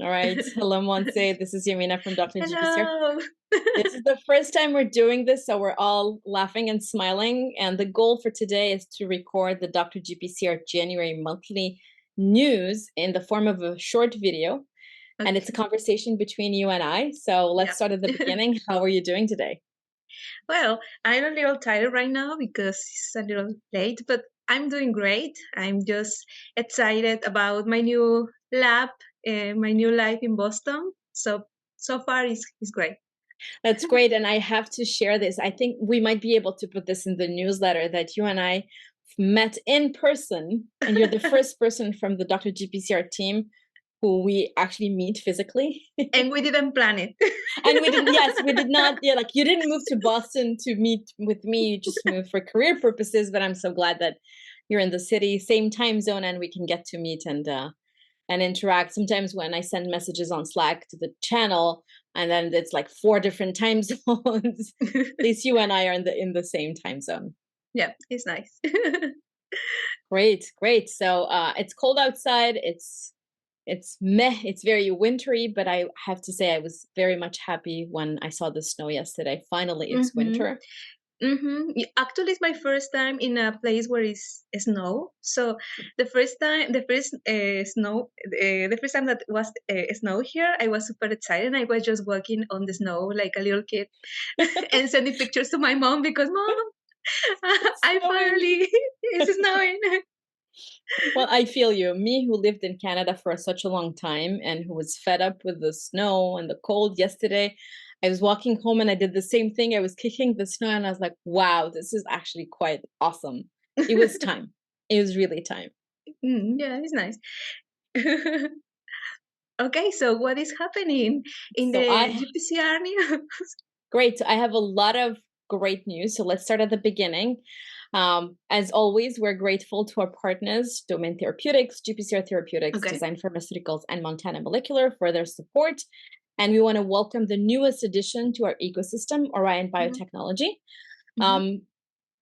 All right. Hello, Monse. This is Yamina from Dr. GPCR. Hello. This is the first time we're doing this, so we're all laughing and smiling. And the goal for today is to record the Dr. GPCR January monthly news in the form of a short video. Okay. And it's a conversation between you and I. So let's start at the beginning. How are you doing today? Well, I'm a little tired right now because it's a little late, but I'm doing great. I'm just excited about my new lab, my new life in Boston. So far it's great. That's great. And I have to share this. I think we might be able to put this in the newsletter that you and I met in person, and you're the first person from the Dr. GPCR team who we actually meet physically. And we didn't plan it. And we didn't, yes, we did not. Yeah, like you didn't move to Boston to meet with me. You just moved for career purposes. But I'm so glad that you're in the city, same time zone, and we can get to meet and interact. Sometimes when I send messages on Slack to the channel, and then it's like 4 different time zones, at least you and I are in the same time zone. Yeah, it's nice. Great. So it's cold outside. It's meh. It's very wintry, but I have to say I was very much happy when I saw the snow yesterday. Finally, it's winter. Actually, it's my first time in a place where it's snow. So the first time that was snow here, I was super excited. I was just walking on the snow like a little kid and sending pictures to my mom because, Mom, I finally it's snowing. Well, I feel you. Me, who lived in Canada for such a long time and who was fed up with the snow and the cold yesterday, I was walking home and I did the same thing. I was kicking the snow and I was like, wow, this is actually quite awesome. It was time. It was really time. Yeah, it's nice. Okay, so what is happening in So the GPCR news? Great. I have a lot of great news. So let's start at the beginning. As always, we're grateful to our partners, Domain Therapeutics, GPCR Therapeutics, Okay. Design Pharmaceuticals, and Montana Molecular for their support. And we want to welcome the newest addition to our ecosystem, Orion Biotechnology.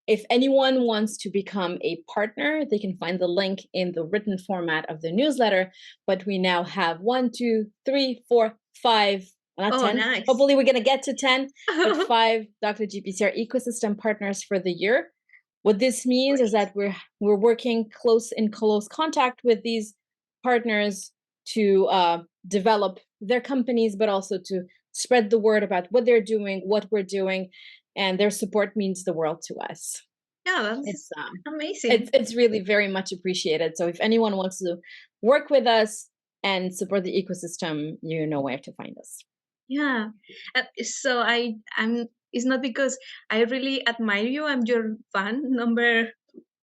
If anyone wants to become a partner, they can find the link in the written format of the newsletter. But we now have 1, 2, 3, 4, 5, not 10. Nice. Hopefully we're going to get to 10, but 5 Dr. GPCR ecosystem partners for the year. What this means is that we're working in close contact with these partners to develop their companies, but also to spread the word about what they're doing, what we're doing, and their support means the world to us. Yeah, that's amazing. It's really very much appreciated. So if anyone wants to work with us and support the ecosystem, you know where to find us. Yeah. So I'm. It's not because I really admire you. I'm your fan number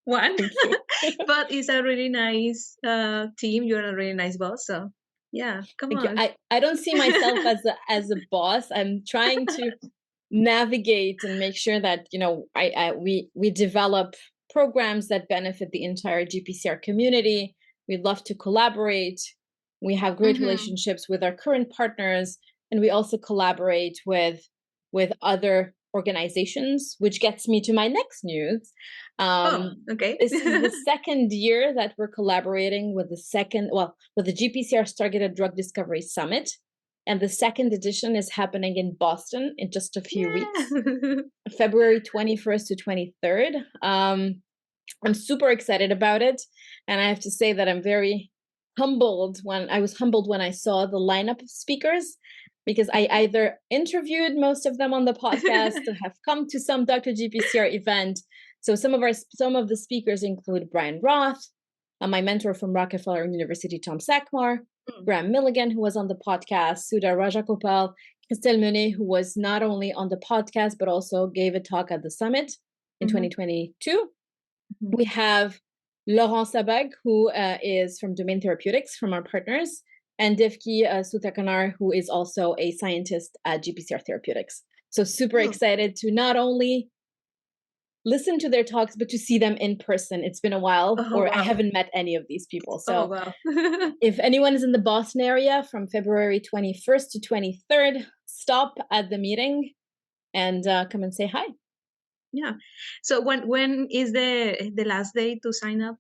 1. But it's a really nice team. You're a really nice boss. So yeah, come on. I don't see myself as a boss. I'm trying to navigate and make sure that we develop programs that benefit the entire GPCR community. We'd love to collaborate. We have great relationships with our current partners, and we also collaborate with other organizations, which gets me to my next news. Okay. This is the second year that we're collaborating with with the GPCR Targeted Drug Discovery Summit. And the second edition is happening in Boston in just a few weeks, February 21st to 23rd. I'm super excited about it. And I have to say that I'm very humbled when I saw the lineup of speakers, because I either interviewed most of them on the podcast or have come to some Dr. GPCR event. So some of the speakers include Brian Roth, my mentor from Rockefeller University, Tom Sackmar, Graham Milligan, who was on the podcast, Sudha Rajagopal, Christelle Menet, who was not only on the podcast, but also gave a talk at the summit in 2022. We have Laurent Sabag, who is from Domain Therapeutics, from our partners, and Devki Sutakanar, who is also a scientist at GPCR Therapeutics. So super excited to not only listen to their talks, but to see them in person. It's been a while, I haven't met any of these people. So if anyone is in the Boston area from February 21st to 23rd, stop at the meeting and come and say hi. Yeah. So when is the last day to sign up?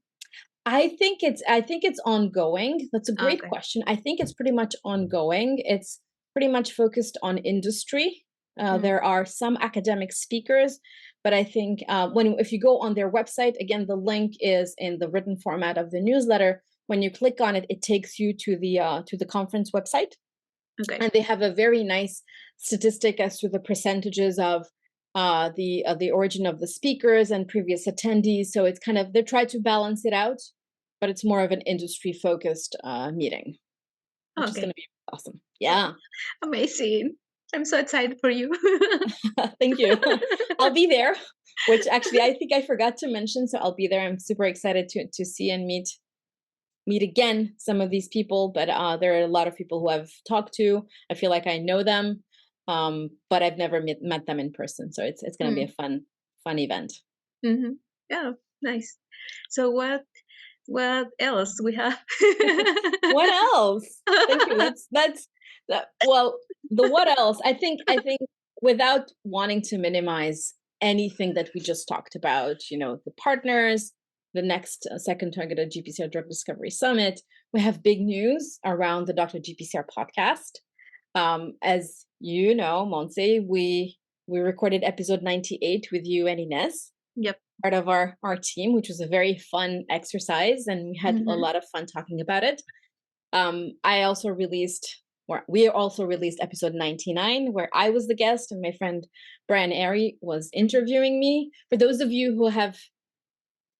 I think it's ongoing. That's a great Okay. question. I think it's pretty much ongoing. It's pretty much focused on industry. Mm, There are some academic speakers, but I think when if you go on their website, again, the link is in the written format of the newsletter. When you click on it, it takes you to the conference website, okay. and they have a very nice statistic as to the percentages of the origin of the speakers and previous attendees. So it's kind of they try to balance it out, but it's more of an industry focused meeting, which is going Okay. to be awesome. Wow. Yeah, Amazing. I'm so excited for you. thank you. I'll be there. Which actually I think I forgot to mention, so I'll be there. I'm super excited to see and meet again some of these people, but there are a lot of people who I've talked to. I feel like I know them, but I've never met them in person. So it's going to be a Mm, fun event. mhm. Yeah, nice. So what else we have? What else? Thank you. That's that. Well, the what else? I think without wanting to minimize anything that we just talked about, the partners, the next second targeted GPCR Drug Discovery Summit, we have big news around the Dr. GPCR podcast. As you know, Monse, we recorded episode 98 with you and Ines, Yep. part of our team, which was a very fun exercise, and we had a Mhm. lot of fun talking about it. I also released, or we also released episode 99, where I was the guest and my friend Brian Airy was interviewing me. For those of you who have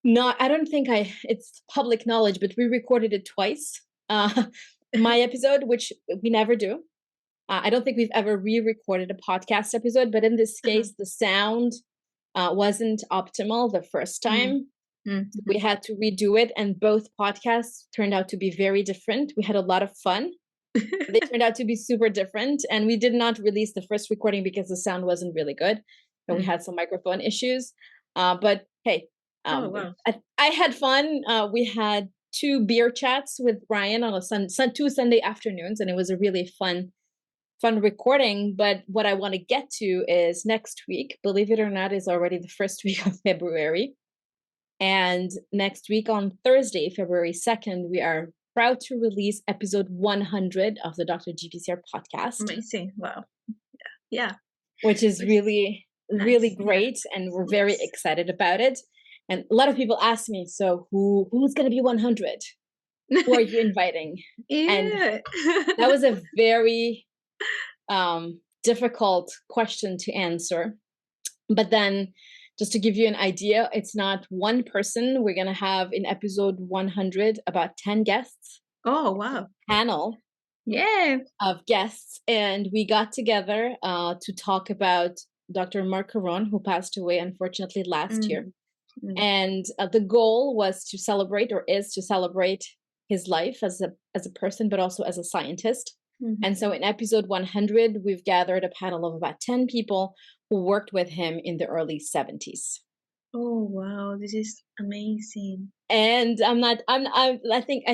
not, I don't think it's public knowledge, but we recorded it twice. My episode, which we never do. I don't think we've ever re-recorded a podcast episode, but in this Uh-huh. case, the sound wasn't optimal the first Mm. time. We Mhm. had to redo it, and both podcasts turned out to be very different. We had a lot of fun. They turned out to be super different, and we did not release the first recording because the sound wasn't really good, and we Mm. had some microphone issues. But hey, Oh, wow. I had fun. We had two beer chats with Brian on two Sunday afternoons, and it was a really fun recording. But what I want to get to is next week. Believe it or not, is already the first week of February. And next week on Thursday, February 2nd, we are proud to release episode 100 of the Dr. GPCR podcast, Amazing. Wow. Yeah. which is It's really, really nice. Yeah. great. And we're very Yes. excited about it. And a lot of people ask me, so who's going to be 100? Who are you inviting? And Yeah. that was a very difficult question to answer. But then, just to give you an idea, it's not one person. We're going to have in episode 100 about 10 guests, Oh, wow. panel Yeah. of guests. And we got together to talk about Dr. Marc Caron, who passed away, unfortunately, last year. Mm. Mm. And the goal was to celebrate, or is to celebrate, his life as a person, but also as a scientist. And Mhm. so in episode 100, we've gathered a panel of about 10 people who worked with him in the early 70s. Oh, wow. This is amazing. And I'm not I think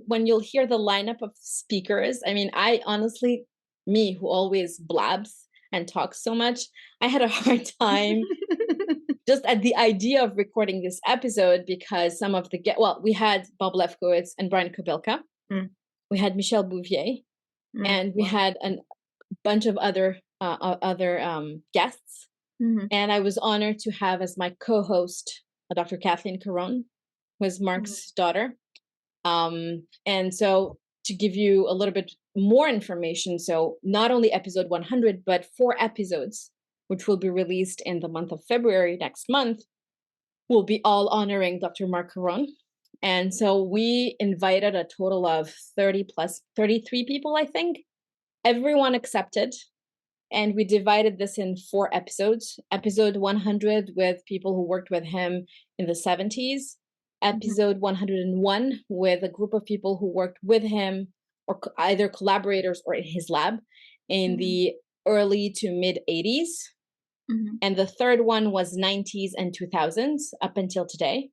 when you'll hear the lineup of speakers, I mean, I honestly, me who always blabs and talks so much, I had a hard time just at the idea of recording this episode, because some of the we had Bob Lefkowitz and Brian Kobilka, Mm. we had Michel Bouvier, Mm. and we Wow. had a bunch of other guests. Mhm. And I was honored to have as my co-host Dr. Kathleen Caron, who is Mm. Mark's daughter. And so to give you a little bit more information, so not only episode 100, but 4 episodes, which will be released in the month of February next month, will be all honoring Dr. Marc Caron. And so we invited a total of 30 plus 33 people, I think. Everyone accepted. And we divided this in 4 episodes. Episode 100 with people who worked with him in the 70s. Mhm. Episode 101 with a group of people who worked with him, or either collaborators or in his lab, in Mhm. the early to mid 80s. Mhm. And the third one was 90s and 2000s up until today.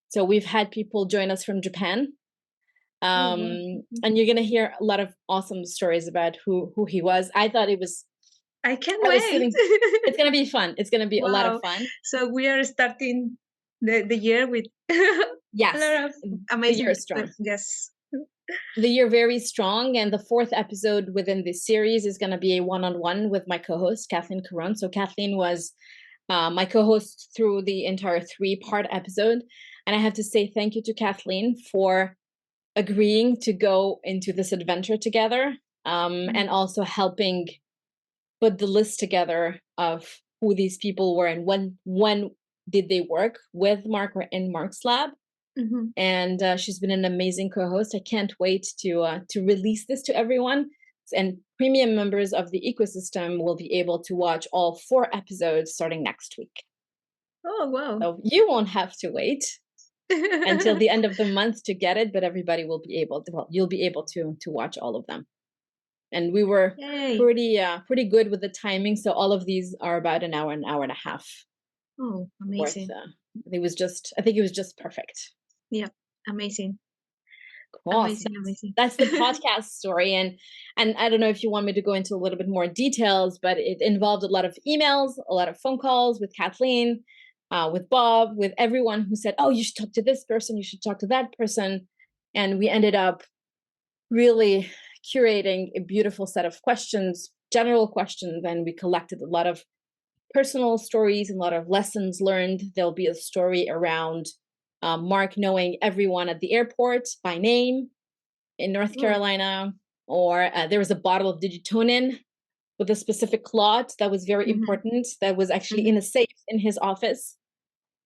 So we've had people join us from Japan. Oh, wow. And you're gonna hear a lot of awesome stories about who he was. I can't I was wait. sitting. It's gonna be fun. It's gonna be a lot of Wow. fun. So we are starting the year with A Yes, lot of the year amazing is strong. yes. The year very strong, and the fourth episode within this series is going to be a one-on-one with my co-host Kathleen Caron. So Kathleen was my co-host through the entire 3-part episode, and I have to say thank you to Kathleen for agreeing to go into this adventure together, and also helping put the list together of who these people were and when did they work with Mark in Mark's lab. Mm-hmm. And she's been an amazing co-host. I can't wait to release this to everyone. And premium members of the ecosystem will be able to watch all 4 episodes starting next week. Oh wow! So you won't have to wait until the end of the month to get it, but everybody will be able to. Well, you'll be able to watch all of them. And we were Yay. pretty good with the timing. So all of these are about an hour and a half. Oh, amazing! I think it was just perfect. Yeah, amazing. Cool. Amazing, amazing. That's the podcast story, and I don't know if you want me to go into a little bit more details, but it involved a lot of emails, a lot of phone calls with Kathleen, with Bob, with everyone who said, "Oh, you should talk to this person, you should talk to that person," and we ended up really curating a beautiful set of questions, general questions, and we collected a lot of personal stories and a lot of lessons learned. There'll be a story around Mark knowing everyone at the airport by name in North Carolina, or there was a bottle of digitonin with a specific clot that was very important that was actually in a safe in his office.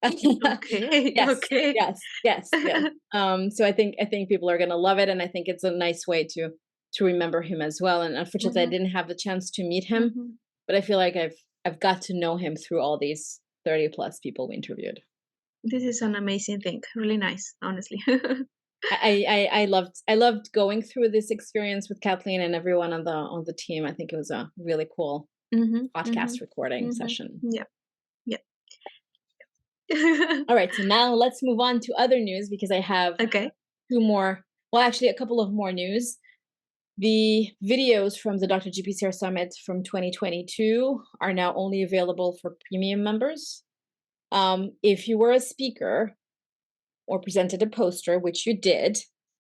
Okay. Yes, Okay. yes. So I think people are gonna love it, and I think it's a nice way to remember him as well. And unfortunately, I didn't have the chance to meet him, but I feel like I've got to know him through all these 30 plus people we interviewed. This is an amazing thing. Really nice, honestly. I loved going through this experience with Kathleen and everyone on the team. I think it was a really cool podcast recording session. Yeah. Yeah. All right, so now let's move on to other news because I have Okay. 2 more. Well, actually, a couple of more news. The videos from the Dr. GPCR Summit from 2022 are now only available for premium members. If you were a speaker or presented a poster, which you did,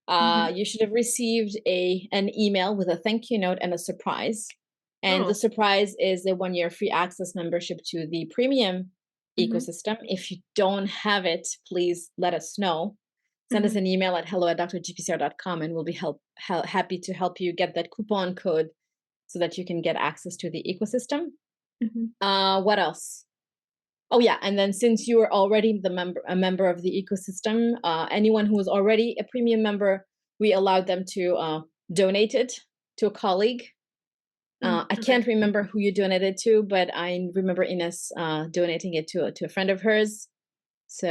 you should have received an email with a thank you note and a surprise. And the surprise is a 1-year free access membership to the premium ecosystem. If you don't have it, please let us know. Send us an email at hello@drgpcr.com and we'll be happy to help you get that coupon code so that you can get access to the ecosystem. What else? Oh yeah, and then since you are already a member of the ecosystem, anyone who is already a premium member, we allowed them to donate it to a colleague. I can't remember who you donated to, but I remember Ines donating it to a friend of hers. So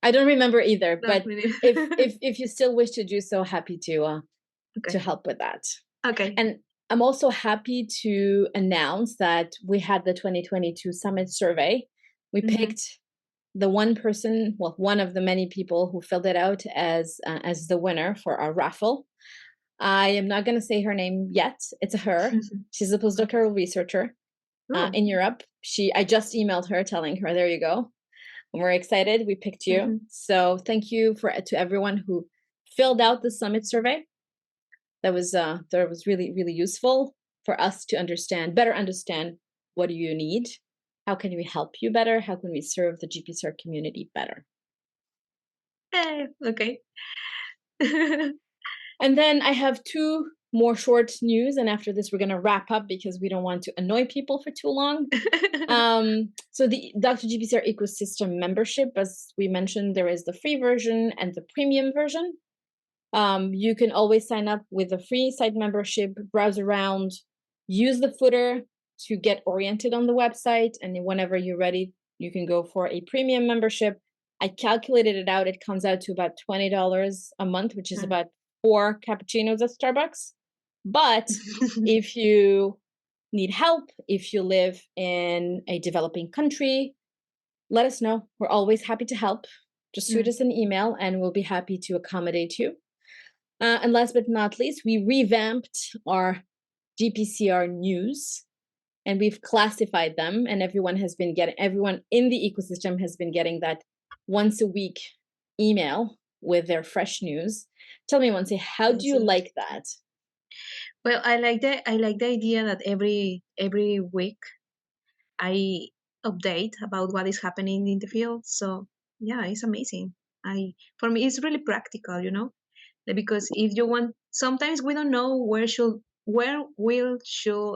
I don't remember either, but if you still wish to do so, happy to help with that. Okay. And I'm also happy to announce that we had the 2022 Summit survey. We picked the one person, well, one of the many people who filled it out as the winner for our raffle. I am not going to say her name yet. It's a her. She's a postdoctoral researcher in Europe. I just emailed her telling her, there you go. We're excited. We picked you. So thank you to everyone who filled out the Summit survey. That was really, really useful for us to better understand what do you need, how can we help you better, how can we serve the GPCR community better. Okay. And then I have 2 more short news, and after this we're going to wrap up because we don't want to annoy people for too long. So the Dr. GPCR Ecosystem membership, as we mentioned, there is the free version and the premium version. You can always sign up with a free site membership, browse around, use the footer to get oriented on the website, and whenever you're ready, you can go for a premium membership. I calculated it out. It comes out to about $20 a month, which is about 4 cappuccinos at Starbucks. But if you need help, if you live in a developing country, let us know. We're always happy to help. Just shoot us an email and we'll be happy to accommodate you. And last but not least, we revamped our GPCR news and we've classified them, and everyone in the ecosystem has been getting that once a week email with their fresh news. Tell me, Monse, how I do you see. like that? Well, I like the idea that every week I update about what is happening in the field. So yeah, it's amazing. I For me it's really practical, you know, because if you want, sometimes we don't know where we should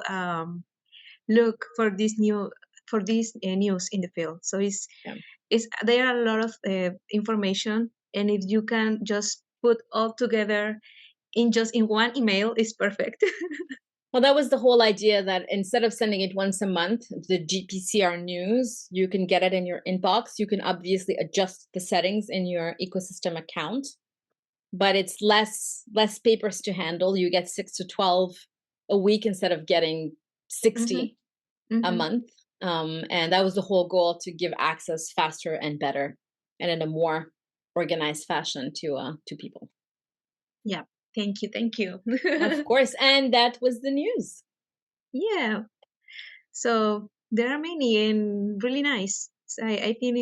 look for this news in the field. So Yeah. it's there are a lot of information, and if you can just put all together in one email, is perfect. Well, that was the whole idea, that instead of sending it once a month, the GPCR news, you can get it in your inbox. You can obviously adjust the settings in your ecosystem account, but it's less papers to handle. You get 6 to 12 a week instead of getting Hmm. 60 a Hmm. month. And that was the whole goal, to give access faster and better and in a more organized fashion to people. Yeah. Thank you. Of course. And that was the news. Yeah. So there are many and really nice. So I think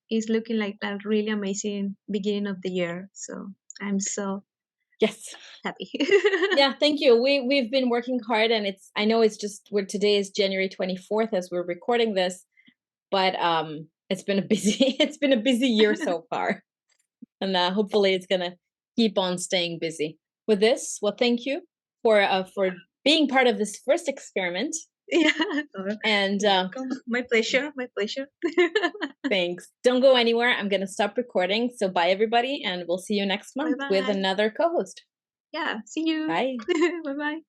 it's looking like a really amazing beginning of the year. So I'm so Yes. happy. Yeah, thank you. We've been working hard, and I know it's just, where today is January 24th as we're recording this, but it's been a busy it's been a busy year so far. And hopefully it's gonna keep on staying busy with this. Well, thank you for being part of this first experiment. Yeah. And You're welcome. My pleasure. My pleasure. thanks. Don't go anywhere. I'm gonna stop recording. So bye everybody, and we'll see you next Bye month with bye. another co-host. Yeah. See you. Bye. Bye bye.